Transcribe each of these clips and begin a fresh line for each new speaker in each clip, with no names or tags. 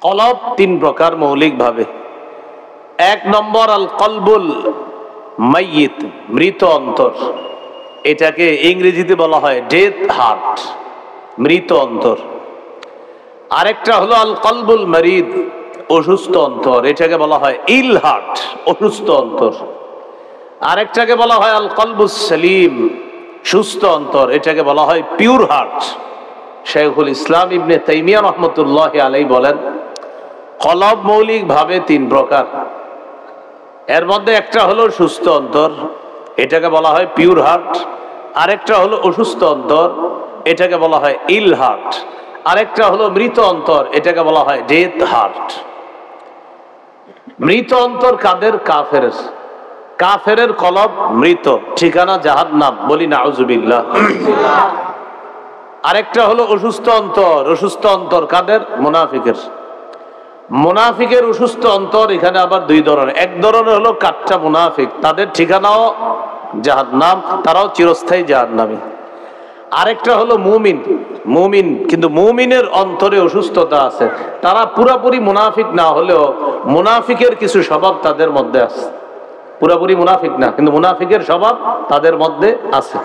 কলব তিন প্রকার মৌলিক ভাবে। এক নম্বর আল কলবুল মাইয়িত, মৃত অন্তর। এটাকে ইংরেজিতে বলা হয় ডেথ হার্ট, মৃত অন্তর। আরেকটা হলো আল কলবুল মারিদ, অসুস্থ অন্তর। এটাকে বলা হয় ইল হার্ট, অসুস্থ অন্তর। আরেকটাকে বলা হয় আল কলবুস সালিম, সুস্থ অন্তর। এটাকে বলা হয় পিওর হার্ট। শাইখুল ইসলাম ইবনে তাইমিয়া রহমতুল্লাহ আলাইহি বলেন, কলব মৌলিক ভাবে তিন প্রকার। এর মধ্যে একটা হলো সুস্থ অন্তর, এটাকে বলা হয় পিওর হার্ট। আরেকটা হলো অসুস্থ অন্তর, এটাকে বলা হয় ইল হার্ট। আরেকটা হলো মৃত অন্তর, এটাকে বলা হয় ডেথ হার্ট। মৃত অন্তর কাদের? কাফের। কাফেরের কলব মৃত, ঠিকানা জাহান্নাম, বলি নাউজুবিল্লাহ। আরেকটা হলো অসুস্থ অন্তর। অসুস্থ অন্তর কাদের? মুনাফিকের। মুনাফিকের অসুস্থ অন্তর এখানে আবার দুই ধরনের। এক ধরনের হলো কাচ্চা মুনাফিক, তাদের ঠিকানাও জাহান্নাম, তারাও চিরস্থায়ী জাহান্নামী। আরেকটা হলো মুমিন। মুমিন কিন্তু মুমিনের অন্তরে অসুস্থতা আছে, তারা পুরাপুরি মুনাফিক না হলেও মুনাফিকের কিছু স্বভাব তাদের মধ্যে আছে। পুরাপুরি মুনাফিক না, কিন্তু মুনাফিকের স্বভাব তাদের মধ্যে আছে।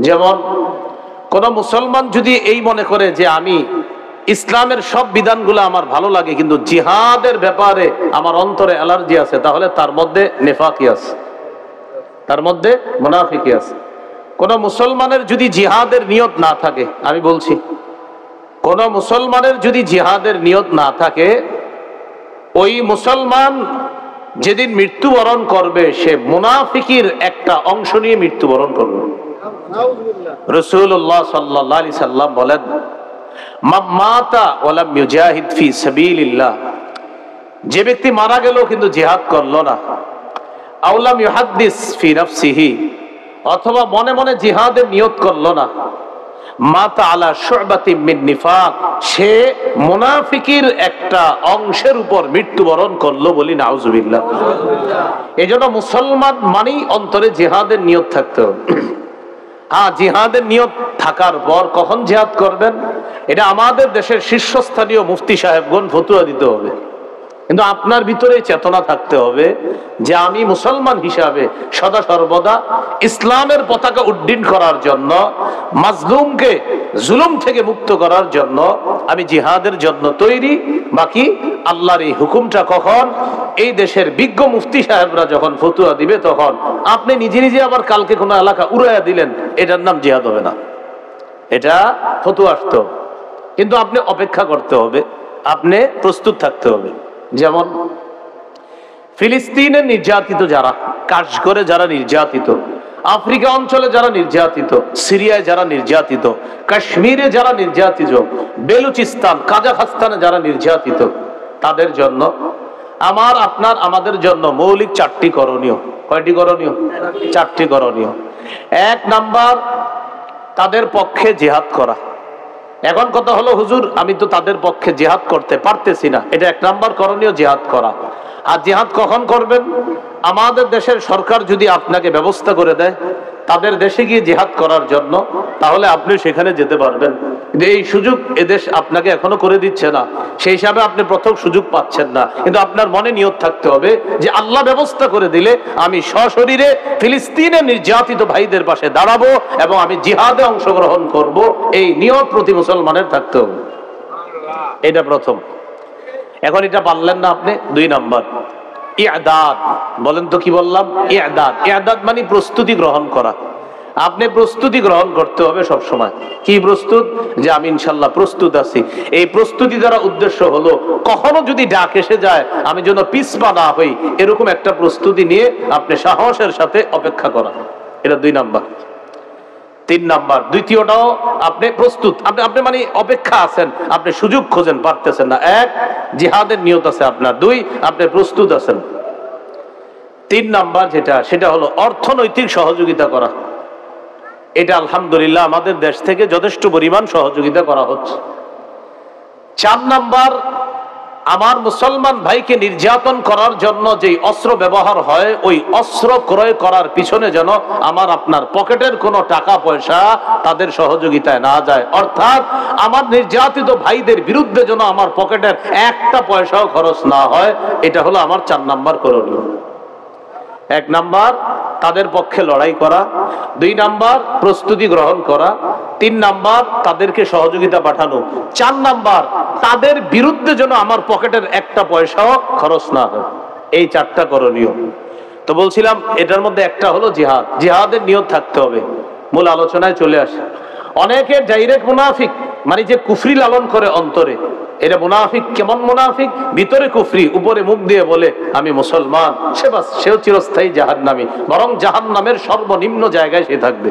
যেমন কোন মুসলমান যদি এই মনে করে যে আমি ইসলামের সব বিধানগুলো আমার ভালো লাগে, কিন্তু জিহাদের ব্যাপারে আমার অন্তরে অ্যালার্জি আছে, তাহলে তার মধ্যে নেফাকি আছে, তার মধ্যে মুনাফিকি আছে। কোন মুসলমানের যদি জিহাদের নিয়ত না থাকে, আমি বলছি কোন মুসলমানের যদি জিহাদের নিয়ত না থাকে, ওই মুসলমান যেদিন মৃত্যুবরণ করবে সে মুনাফিকির একটা অংশ নিয়ে মৃত্যুবরণ করবে। রাসূলুল্লাহ সাল্লাল্লাহু আলাইহি সাল্লাম বলেন, মাতা ওয়ালাম ইউজাহিদ ফি সাবিলিল্লাহ, যে ব্যক্তি মারা গেল কিন্তু জিহাদ করলো না, আওলাম ইউহাদ্দিস ফি নাফসিহি, অথবা মনে মনে জিহাদের নিয়ত করলো না, মাতা আলা শুবাতিন মিন নিফাক, সে মুনাফিকির একটা অংশের উপর মৃত্যুবরণ করলো, বলি নাউজুবিল্লাহ। এজন্য মুসলমান মানেই অন্তরে জিহাদের নিয়ত থাকতে হবে। হ্যাঁ, জিহাদের নিয়ত থাকার পর কখন জিহাদ করবেন এটা আমাদের দেশের শীর্ষস্থানীয় মুফতি সাহেবগণ ফতোয়া দিতে হবে, কিন্তু আপনার ভিতরে চেতনা থাকতে হবে যে আমি মুসলমান হিসাবে সদা সর্বদা ইসলামের পতাকা উড্ডীন করার জন্য, মাজলুমকে জুলুম থেকে মুক্ত করার জন্য আমি জিহাদের জন্য তৈরি। বাকি আল্লাহর এই হুকুমটা কখন এই দেশের বিজ্ঞ মুফতি সাহেবরা যখন ফতোয়া দিবে, তখন আপনি নিজে নিজে আবার কালকে কোনো এলাকা উড়াইয়া দিলেন, এটার নাম জিহাদ হবে না, এটা ফতোয়া আসতো। কিন্তু আপনি অপেক্ষা করতে হবে, আপনি প্রস্তুত থাকতে হবে। যেমন ফিলিস্তিনে নির্যাতিত যারা, কাশ্মীরে যারা নির্যাতিত, আফ্রিকা অঞ্চলে যারা নির্যাতিত, সিরিয়ায় যারা নির্যাতিত, কাশ্মীরে যারা নির্যাতিত, বেলুচিস্তান, কাজাখস্তানে যারা নির্যাতিত, তাদের জন্য আমার আপনার আমাদের জন্য মৌলিক চারটি করণীয়। কয়টি করণীয়? চারটি করণীয়। এক নাম্বার, তাদের পক্ষে জিহাদ করা। এখন কথা হলো, হুজুর আমি তো তাদের পক্ষে জিহাদ করতে পারতেছি না, এটা এক নাম্বার করণীয়, জিহাদ করা। আর জিহাদ কখন করবেন? আমাদের দেশের সরকার যদি আপনাকে ব্যবস্থা করে দেয় তাদের দেশে গিয়ে জিহাদ করার জন্য, তাহলে আপনি সেখানে যেতে পারবেন। কিন্তু এই সুযোগ এদেশ আপনাকে এখনো করে দিচ্ছে না, সেই হিসাবে আপনি প্রথম সুযোগ পাচ্ছেন না। কিন্তু আপনার মনে নিয়ত থাকতে হবে যে আল্লাহ ব্যবস্থা করে দিলে আমি সশরীরে ফিলিস্তিনের নির্যাতিত ভাইদের পাশে দাঁড়াবো এবং আমি জিহাদে অংশগ্রহণ করব, এই নিয়ত প্রতি মুসলমানের থাকতে হবে। এটা প্রথম। এখন এটা পারলেন না আপনি, দুই নাম্বার ইআদাদ। বলেন তো কি বললাম? ইআদাদ। ইআদাদ মানে প্রস্তুতি গ্রহণ করা। আপনি প্রস্তুতি গ্রহণ করতে হবে সব সময়। কি প্রস্তুত? যে আমি ইনশাআল্লাহ প্রস্তুত আছি। এই প্রস্তুতি দ্বারা উদ্দেশ্য হলো কখনো যদি ডাক এসে যায় আমি যেন পিছপা না হই, এরকম একটা প্রস্তুতি নিয়ে আপনি সাহসের সাথে অপেক্ষা করা। এটা দুই নাম্বার। তিন নাম্বার, দ্বিতীয়টাও আপনি প্রস্তুত, আপনি মানে অপেক্ষা আছেন, আপনি সুযোগ খোঁজেন, পারতেছেন না। এক, জিহাদের নিয়ত আছে আপনার। দুই, আপনি প্রস্তুত আছেন। তিন নাম্বার যেটা, সেটা হলো অর্থনৈতিক সহযোগিতা করা। এটা আলহামদুলিল্লাহ আমাদের দেশ থেকে যথেষ্ট পরিমাণ সহযোগিতা করা হচ্ছে। চার নাম্বার, আমার মুসলমান ভাইকে নির্যাতন করার জন্য যে অস্ত্র ব্যবহার হয়, ওই অস্ত্র ক্রয় করার পিছনে যেন আমার আপনার পকেটের কোনো টাকা পয়সা তাদের সহযোগিতায় না যায়। অর্থাৎ আমার নির্যাতিত ভাইদের বিরুদ্ধে যেন আমার পকেটের একটা পয়সাও খরচ না হয়। এটা হলো আমার 4 নাম্বার করণীয়। 1 নাম্বার তাদের পক্ষে লড়াই করা, 2 নাম্বার প্রস্তুতি গ্রহণ করা, 3 নাম্বার তাদেরকে সহযোগিতা পাঠানো, 4 নাম্বার তাদের বিরুদ্ধে যেন আমার পকেটের একটা পয়সাও খরচ না হয়। এই 4টা করণীয়। তো বলছিলাম এটার মধ্যে একটা হলো জিহাদ। জিহাদের নিয়ত থাকতে হবে। মূল আলোচনায় চলে আসে। অনেকে ডাইরেক্ট মুনাফিক, মানে যে কুফরি লালন করে অন্তরে, এটা মুনাফিক। কেমন মুনাফিক? ভিতরে কুফরি, উপরে মুখ দিয়ে বলে আমি মুসলমান, সে বাস সেও চিরস্থায়ী জাহান্নামী, বরং জাহান্নামের সর্বনিম্ন জায়গায় সে থাকবে।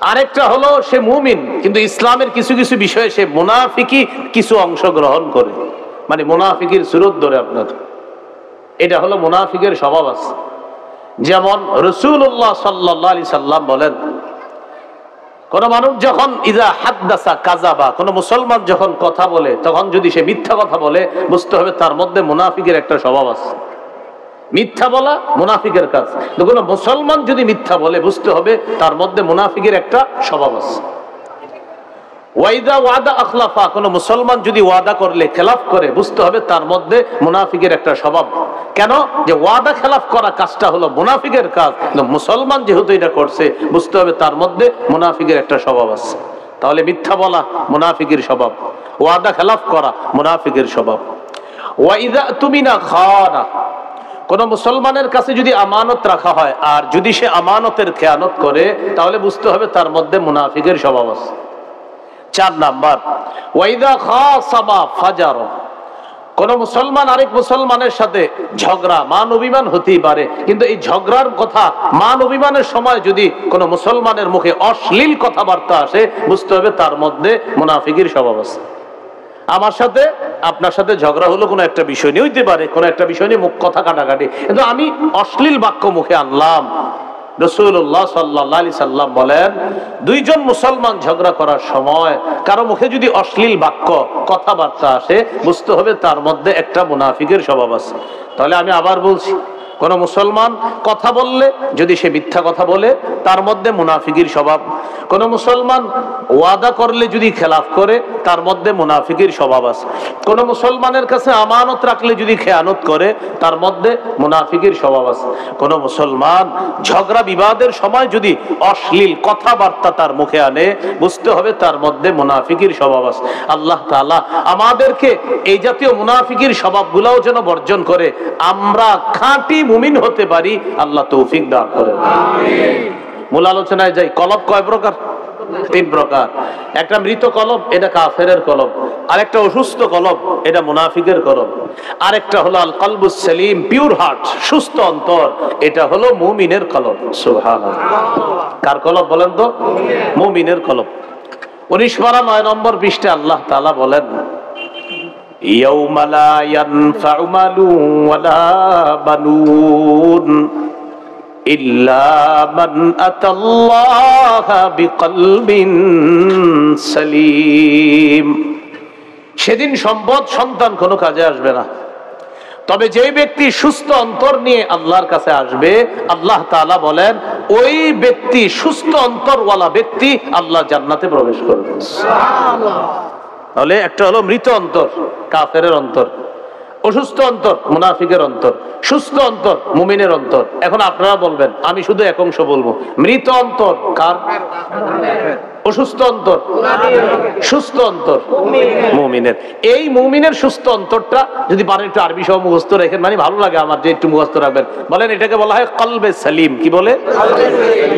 আরেকটা হলো সে মুমিন, কিন্তু ইসলামের কিছু কিছু বিষয়ে সে মুনাফিকি কিছু অংশ গ্রহণ করে, মানে মুনাফিকের সুরত ধরে আপনার। এটা হলো মুনাফিকের স্বভাব আছে। যেমন রাসূলুল্লাহ সাল্লাল্লাহু আলাইহি সাল্লাম বলেন, কোন মানুষ যখন ইজা হাদ্দাসা কাযাবা, কোন মুসলমান যখন কথা বলে তখন যদি সে মিথ্যা কথা বলে, বুঝতে হবে তার মধ্যে মুনাফিকের একটা স্বভাব আছে। মিথ্যা বলা মুনাফিকের কাজ। কোন মুসলমান যদি মিথ্যা বলে, বুঝতে হবে তার মধ্যে মুনাফিকের একটা স্বভাব আছে। ওয়াইদা ওয়াদা আখলাফা, কোন মুসলমান যদি ওয়াদা করলে খেলাফ করে, বুঝতে হবে তার মধ্যে মুনাফিকের একটা স্বভাব। কেন? যে ওয়াদা খেলাফ করা কাজটা হলো মুনাফিকের কাজ, মুসলমান যেহেতু এটা করছে, বুঝতে হবে তার মধ্যে মুনাফিকের একটা স্বভাব আছে। তাহলে মিথ্যা বলা মুনাফিকের স্বভাব, ওয়াদা খেলাফ করা মুনাফিকের স্বভাব। ওয়াইদা তুমিনা খানা, কোন মুসলমানের কাছে যদি আমানত রাখা হয় আর যদি সে আমানতের খেয়ানত করে, তাহলে বুঝতে হবে তার মধ্যে মুনাফিকের স্বভাব আছে। 4 নাম্বার ওয়াইদা খাসাবা ফাজার, কোন মুসলমান আরেক মুসলমানের সাথে ঝগড়া, মান অভিমান হতেই পারে, কিন্তু এই ঝগড়ার কথা, মান অভিমানের সময় যদি কোন মুসলমানের মুখে অশ্লীল কথাবার্তা আসে, বুঝতে হবে তার মধ্যে মুনাফিকের স্বভাব আছে। আমার সাথে আপনার সাথে ঝগড়া হলো কোনো একটা বিষয় নিয়ে, হইতে পারে কোনো একটা বিষয় নিয়ে মুখ কথা কাটাকাটি, কিন্তু আমি অশ্লীল বাক্য মুখে আনলাম। রাসূলুল্লাহ সাল্লাল্লাহু আলাইহি সাল্লাম বলেন, 2 জন মুসলমান ঝগড়া করার সময় কারো মুখে যদি অশ্লীল বাক্য কথাবার্তা আসে, বুঝতে হবে তার মধ্যে একটা মুনাফিকের স্বভাব আছে। তাহলে আমি আবার বলছি, কোন মুসলমান কথা বললে যদি সে মিথ্যা কথা বলে, তার মধ্যে মুনাফিকের স্বভাব। কোন মুসলমান ওয়াদা করলে যদি খেলাফ করে, তার মধ্যে মুনাফিকের স্বভাব আছে। কোন মুসলমানের কাছে আমানত রাখলে যদি খেয়ানত করে, তার মধ্যে মুনাফিকের স্বভাব আছে। কোন মুসলমান ঝগড়া বিবাদের সময় যদি অশ্লীল কথাবার্তা তার মুখে আনে, বুঝতে হবে তার মধ্যে মুনাফিকের স্বভাব আছে। আল্লাহ তাআলা আমাদেরকে এই জাতীয় মুনাফিকের স্বভাবগুলোও যেন বর্জন করে আমরা খাঁটি মুমিন হতে পারি। আল্লাহ তৌফিক দান করেন। আমিন। মূল আলোচনায় যাই। কলব কয় প্রকার? 3 প্রকার। একটা মৃত কলব, এটা কাফেরের কলব। আরেকটা অসুস্থ কলব, এটা মুনাফিকের কলব। আরেকটা হলো আল কলবুস সালিম, পিওর হার্ট, সুস্থ অন্তর, এটা হলো মুমিনের কলব। সুবহানাল্লাহ। কার কলব বলেন তো? মুমিনের কলব। 19 পারা 9 নম্বর পৃষ্ঠাে আল্লাহ তাআলা বলেন, ইয়াউমা লা ইয়ানফাউ মালুন ওয়ালা বানুন ইল্লা মান আতাল্লাহা বিকলবিন সালিম। সেদিন সম্পদ সন্তান কোনো কাজে আসবে না, তবে যে ব্যক্তি সুস্থ অন্তর নিয়ে আল্লাহর কাছে আসবে, আল্লাহ তাআলা বলেন ওই ব্যক্তি, সুস্থ অন্তরওয়ালা ব্যক্তি, আল্লাহ জান্নাতে প্রবেশ করবে। সুবহানাল্লাহ। তাহলে একটা হলো মৃত অন্তর, কাফেরের অন্তর; অসুস্থ অন্তর, মুনাফিকের অন্তর; সুস্থ অন্তর, মুমিনের অন্তর। এখন আপনারা বলবেন, আমি শুধু এক অংশ বলবো। মৃত অন্তর কার? অসুস্থ অন্তর, সুস্থ অন্তর মুমিনের। এই মুমিনের সুস্থ অন্তরটা যদি পারেন একটু আরবি সহ মুখস্থ রাখেন, মানে ভালো লাগে আমার যে একটু মুখস্থ রাখবেন। বলেন এটাকে বলা হয় কলবে সালিম। কি বলে?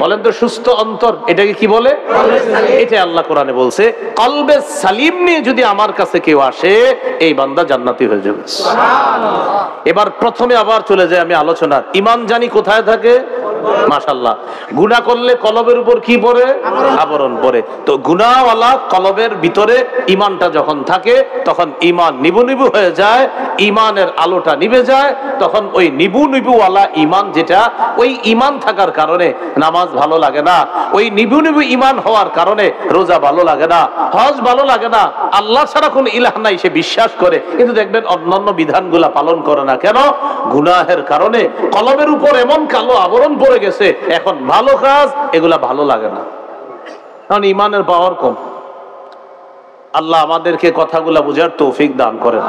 বলেন তো সুস্থ অন্তর, এটাকে কি বলে? এটা আল্লাহ কোরআনে বলছে। কলবে সালিম নিয়ে যদি আমার কাছে কেউ আসে, এই বান্দা জান্নাতি হয়ে যাবে। এবার প্রথমে আবার চলে যায় আমি আলোচনার। ঈমান জানি কোথায় থাকে? মাশাআল্লাহ। গুনাহ করলে কলবের উপর কি পড়ে? আবরণ পড়ে। তো গুনাহওয়ালা কলবের ভিতরে ঈমানটা যখন থাকে, তখন ঈমান নিবু নিবু হয়ে যায়। ইমানের আলোটা নিভে যায়, তখন ওই নিবু নিবুওয়ালা ইমান, যেটা ওই ইমান থাকার কারণে নামাজ ভালো লাগে না, ওই নিবু নিবু ইমান হওয়ার কারণে রোজা ভালো লাগে না, হজ ভালো লাগে না, আল্লাহ ছাড়া কোনো ইলাহ নাই সে বিশ্বাস করে, কিন্তু দেখবেন অন্যান্য বিধানগুলা পালন করে না। কেন? গুনাহের কারণে কলমের উপর এমন কালো আবরণ পড়ে গেছে, এখন ভালো কাজ এগুলা ভালো লাগে না, কারণ ইমানের পাওয়ার কম। আল্লাহ আমাদেরকে কথাগুলা বুঝার তৌফিক দান করেন।